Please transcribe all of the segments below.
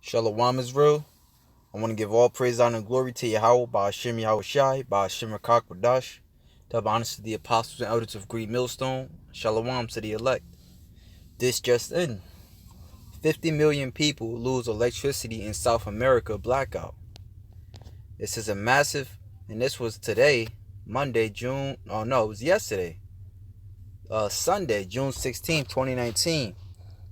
Shalom Israel. I want to give all praise, honor, and glory to Yahweh, Ba'ashem Yahweh Shai, Ba'ashem Rakak Badash. To have honors to the apostles and elders of Green Millstone. Shalom to the elect. This just in. 50 million people lose electricity in South America blackout. This is a massive, and this was today, Monday, June, oh no, it was yesterday. Sunday, June 16, 2019.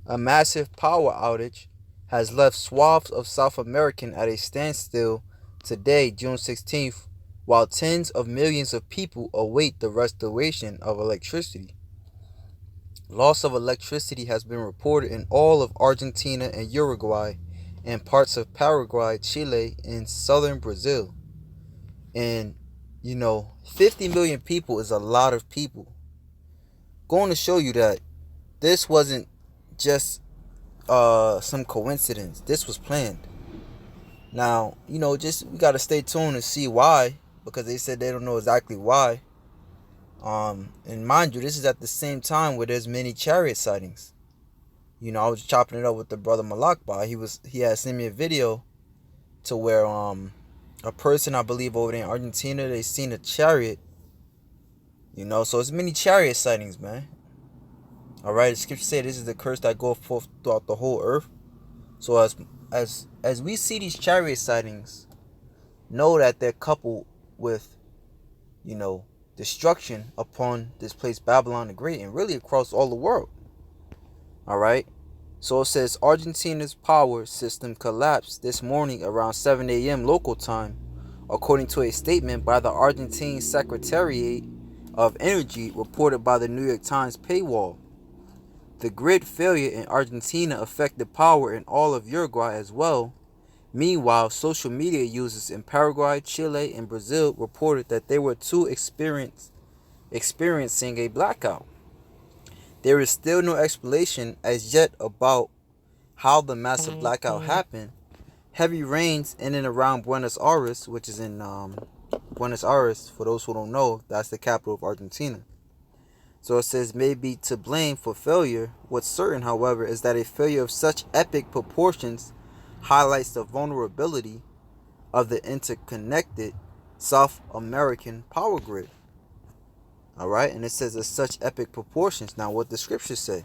A massive power outage has left swaths of South America at a standstill today, June 16th, while tens of millions of people await the restoration of electricity. Loss of electricity has been reported in all of Argentina and Uruguay, and parts of Paraguay, Chile, and southern Brazil. And, 50 million people is a lot of people. Going to show you that this wasn't just some coincidence. This was planned. Now, just we gotta stay tuned and see why, because they said they don't know exactly why. And mind you, this is at the same time where there's many chariot sightings. I was chopping it up with the brother Malakba. He had sent me a video to where a person, I believe, over there in Argentina, they seen a chariot. So it's many chariot sightings, man. All right, the scripture say this is the curse that goeth forth throughout the whole earth. So as we see these chariot sightings, know that they're coupled with, destruction upon this place Babylon the Great, and really across all the world. All right. So it says Argentina's power system collapsed this morning around 7 a.m. local time, according to a statement by the Argentine Secretariat of Energy reported by the New York Times paywall. The grid failure in Argentina affected power in all of Uruguay as well. Meanwhile, social media users in Paraguay, Chile, and Brazil reported that they were too experiencing a blackout. There is still no explanation as yet about how the massive blackout happened. Heavy rains in and around Buenos Aires, which is in Buenos Aires, for those who don't know, that's the capital of Argentina. So it says may be to blame for failure. What's certain, however, is that a failure of such epic proportions highlights the vulnerability of the interconnected South American power grid. Alright, and it says of such epic proportions. Now what the scriptures say.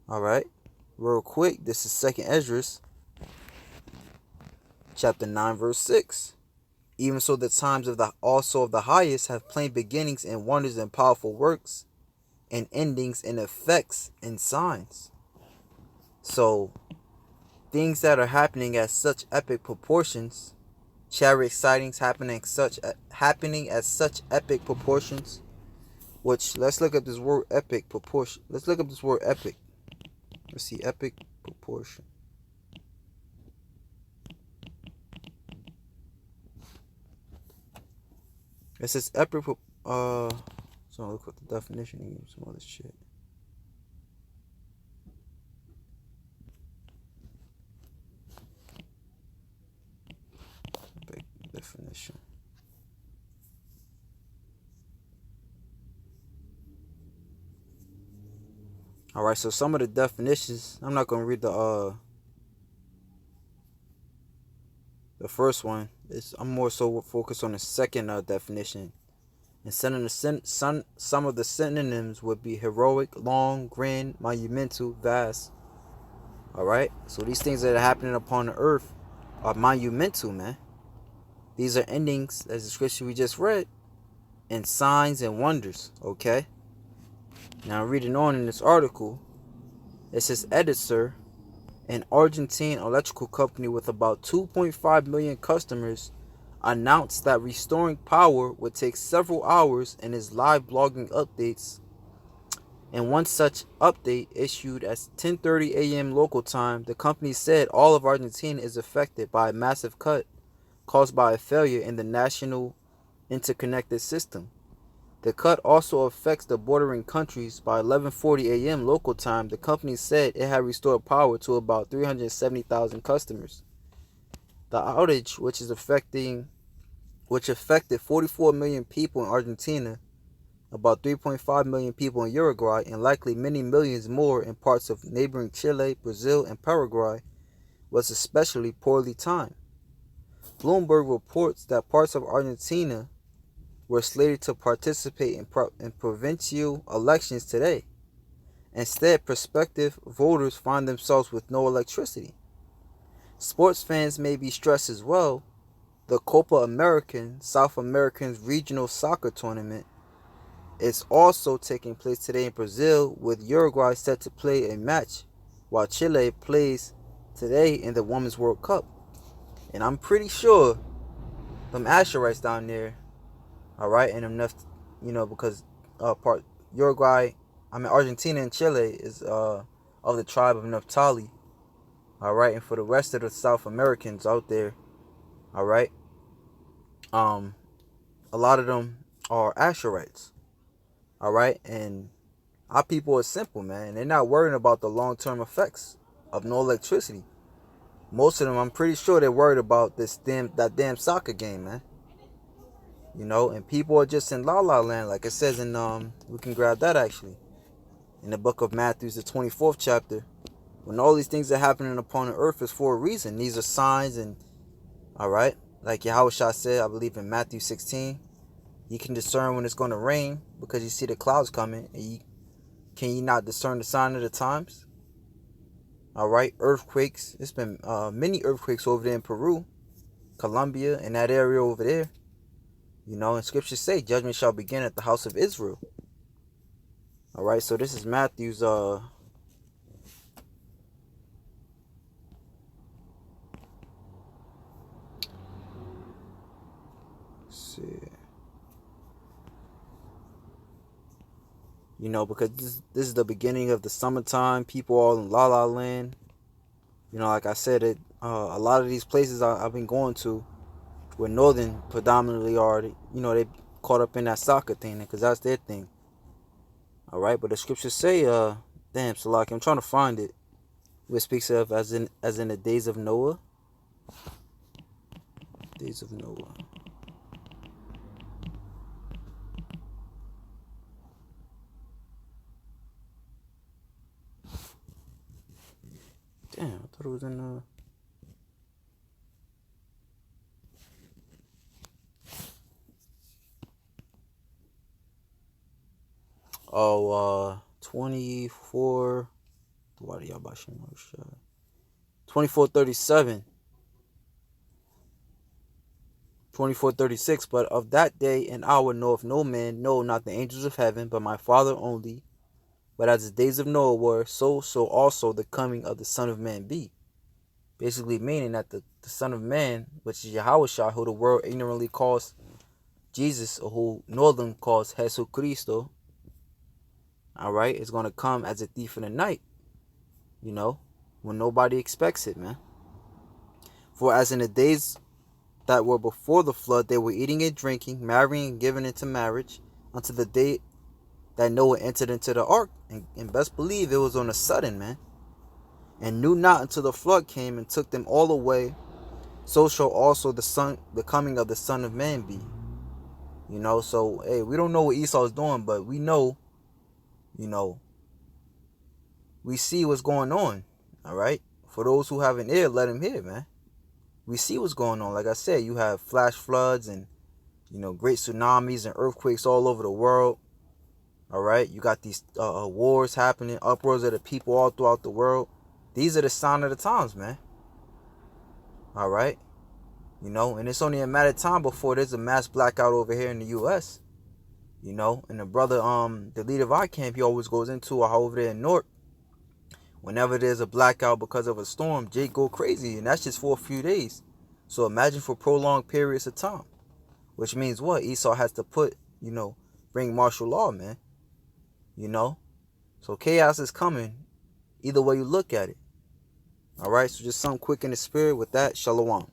Alright, real quick, this is 2nd Esdras, chapter 9, verse 6. Even so the times of the highest have plain beginnings and wonders and powerful works, and endings and effects and signs. So things that are happening at such epic proportions, chariot sightings happening at such epic proportions, which let's look up this word epic proportion. Let's look up this word epic. Let's see, epic proportion. It says epic. So look at the definition and some other shit. Epic definition. All right. So some of the definitions. I'm not gonna read the first one. I'm more so focused on the second definition. And some of the synonyms would be heroic, long, grand, monumental, vast. Alright? So these things that are happening upon the earth are monumental, man. These are endings, as the scripture we just read, and signs and wonders. Okay? Now reading on in this article, it says Edesur, an Argentine electrical company with about 2.5 million customers, announced that restoring power would take several hours in his live blogging updates. In one such update issued at 10:30 a.m. local time, the company said all of Argentina is affected by a massive cut caused by a failure in the national interconnected system. The cut also affects the bordering countries. By 11:40 a.m. local time, the company said it had restored power to about 370,000 customers. The outage, which affected 44 million people in Argentina, about 3.5 million people in Uruguay, and likely many millions more in parts of neighboring Chile, Brazil, and Paraguay, was especially poorly timed. Bloomberg reports that parts of Argentina were slated to participate in provincial elections today. Instead, prospective voters find themselves with no electricity. Sports fans may be stressed as well. The Copa American, South American's regional soccer tournament, is also taking place today in Brazil, with Uruguay set to play a match while Chile plays today in the Women's World Cup. And I'm pretty sure them Asherites down there, alright, and enough, because Argentina and Chile is of the tribe of Naphtali, alright, and for the rest of the South Americans out there, alright, a lot of them are Asherites, alright, and our people are simple, man. They're not worrying about the long-term effects of no electricity. Most of them, I'm pretty sure they're worried about that damn soccer game, man. And people are just in la la land, like it says in we can grab that actually in the book of Matthew, the 24th chapter. When all these things are happening upon the earth is for a reason. These are signs, and alright, like Yahushua said, I believe in Matthew 16, you can discern when it's going to rain because you see the clouds coming, and can you not discern the sign of the times? Alright, earthquakes. There's been many earthquakes over there in Peru, Colombia, and that area over there. And scriptures say judgment shall begin at the house of Israel. Alright, so this is Matthew's let's see. Because this is the beginning of the summertime. People all in La La Land. Like I said, a lot of these places I've been going to, where northern predominantly are, they caught up in that soccer thing, because that's their thing. Alright, but the scriptures say, damn, Salaki, I'm trying to find it. Where it speaks of as in the days of Noah. Days of Noah. Damn, I thought it was in Oh, 24. 24:37. 24:36. But of that day and hour knoweth no man, no, not the angels of heaven, but my Father only. But as the days of Noah were, so also the coming of the Son of Man be. Basically meaning that the Son of Man, which is Yahushua, who the world ignorantly calls Jesus, or who northern calls Jesus Cristo, alright, is going to come as a thief in the night, when nobody expects it, man. For as in the days that were before the flood, they were eating and drinking, marrying and giving into marriage, unto the day that Noah entered into the ark. And best believe it was on a sudden, man. And knew not until the flood came and took them all away. So shall also the coming of the Son of Man be. So, hey, we don't know what Esau is doing, but we know, we see what's going on, all right? For those who have an ear, let him hear, man. We see what's going on. Like I said, you have flash floods and, great tsunamis and earthquakes all over the world, all right? You got these wars happening, uproars of the people all throughout the world. These are the sign of the times, man, all right? And it's only a matter of time before there's a mass blackout over here in the U.S., and the brother, the leader of our camp, he always goes into over there in North. Whenever there's a blackout because of a storm, Jake go crazy, and that's just for a few days. So imagine for prolonged periods of time, which means what? Esau has to bring martial law, man. So chaos is coming, either way you look at it. All right, so just something quick in the spirit with that. Shalom.